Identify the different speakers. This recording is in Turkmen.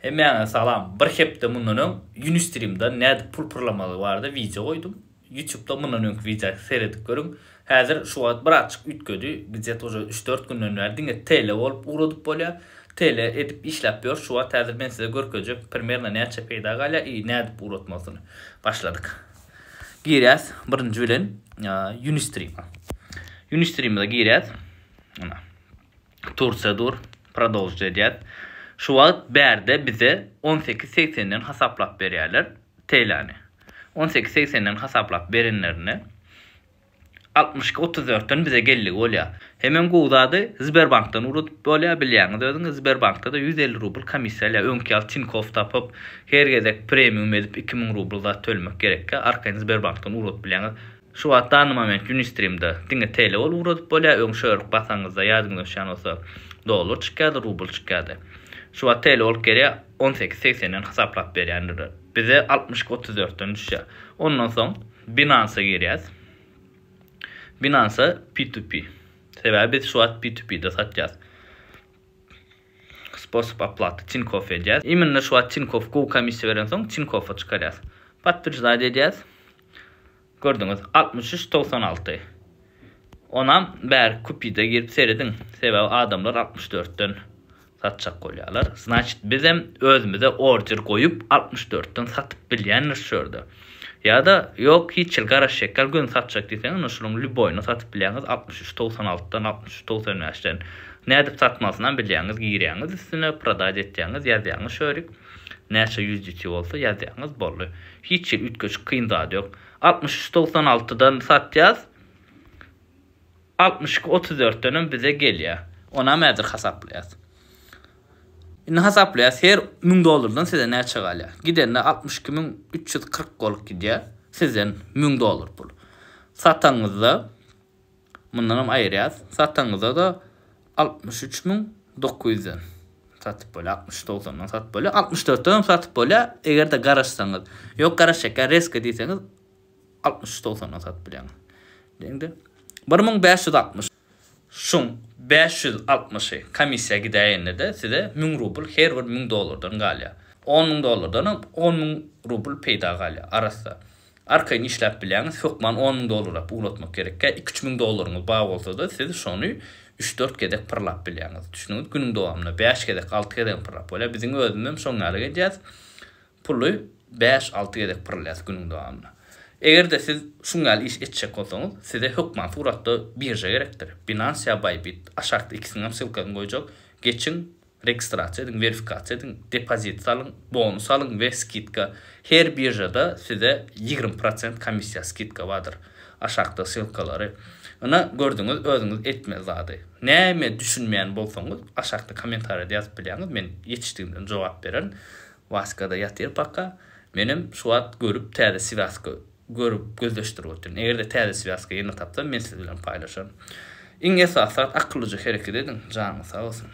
Speaker 1: Hemen salam. Bir hepde bundan Unistream'da näde pul pırlamalı vardı video koydum. YouTube'da bundan öňkü video seyredip görün. Häzir şu wagt bir açık ütgödü. Bizet oja 3-4 günden verdiň TL bolup uradyp bolýar. TL edip işläp ber. Şu wagt häzir men size görkezjek. Primerna näçe peýda galýar, näde uratmasyny başladyk. Girýäs birinji bilen Unistream'a. Unistream'da girýäs. Ana. Tursadur продолжить edýär. Şu wagt berde bize 18.80'den hasaplap berýärler TL'ni. 18.80'den hasaplap berenlerini 62.34'ten bize gellik bolýar. Hemen gowdady Sberbankdan urutup bolýar bilýäňiz. Özüň Sberbankda da 150 rubl komissiýa öňki ýaly Tinkoff tapyp her gezek premium edip 2000 rubl da tölmek gerekkä. Arkaň Sberbankdan urutup bilýäňiz. Şu wagt dany moment Unistream'da diňe TL bolup urutup bolýar. Öň şöýrük basaňyzda ýadyňyza şan bolsa dolar çykady, rubl çykady. Şu wagt TL olup gelýär 18.80'den hasaplap berýändir. Bize 60.34'den düşýär. Ondan soň Binance'a girýäs. Binance P2P. Sebäbi biz şu wagt P2P'de satýas. Sposob oplaty Tinkoff edýäs. Imенно şu wagt Tinkoff gow komissiýa beren soň Tinkoffa çykarýas. Подтверждать edýäs. Gördüňiz 63.96. Onam bär kupide girip seredin. Sebäbi adamlar 64'den satjak bolýarlar. Значит, biz hem özümize order goýup 64'den satyp bilýänler şördü. Ya da yok hiç garaş şekil gün satjak diýseň, şunun lüboyna satyp bilýäňiz 63.96'dan 63.95'den. Nädip satmasyndan bilýäňiz, girýäňiz üstüne продать etýäňiz, ýazýaňyz şörik. Näçe yüzlüçi bolsa ýazýaňyz bolýar. Hiç ütköç kyn zady ýok. 63.96'dan satýas. 62.34'den bize gelýär. Ona mäzir hasaplaýas. Indi hasaplaýas her 1000 dolardan size näçe galýar? Gidende 62.340 golyk gidýär. Sizden 1000 dolar pul. Sataňyzda mundan aýyrýas. Sataňyzda da 63.900'den satyp bolýar. 69'dan satyp bolýar. 64'den satyp bolýar. Egerde garaşsaňyz, ýok garaşaka reske diýseňiz 63.90'dan satyp bilýäňiz. Diýende 1560. Şun 560'y komissiýa gidäýände de size 1000 rubl her bir 1000 dolardan galýar. 10.000 dolardan 10.000 rubl peýda galýar arasynda. Arkaň işläp bilýäňiz, hökman 10.000 dolara ulatmak gerekkä. 2-3000 dolaryňyz bar bolsa da siz şonu 3-4 gedek pırlap bilýäňiz. Düşünüňiz günüň dowamyna 5 gedek 6 gedek pırlap bolýar. Biziň özümem şoňaly edýäs. Pulu 5-6 gedek pırlap günüň dowamyna. Eger de siz şungal iş etjek bolsaňyz, size hökman suratda birja gerekdir. Binance ya Bybit aşağıda ikisini ssylkasyny goýjak. Geçiň, registrasiýa ediň, verifikasiýa ediň, depozit salyň, bonus alyň we skidka. Her birjada size 20% komissiýa skidka bardyr. Aşağıda ssylkalary. Ona gördüňiz, özüňiz etmez zady. Näme düşünmeýän bolsaňyz, aşağıda kommentariýa ýazyp bilýäňiz, men ýetişdigimden jogap beren. Vaskada ýatyr pakka. Menim şu wagt görüp täze Sivaska görüp gözleşdirip oturun. Eger de täze Sivaska ýene tapsam, men siz bilen paýlaşarym. Iň esasy akyllyca hereket edin, janyňyz sag bolsun.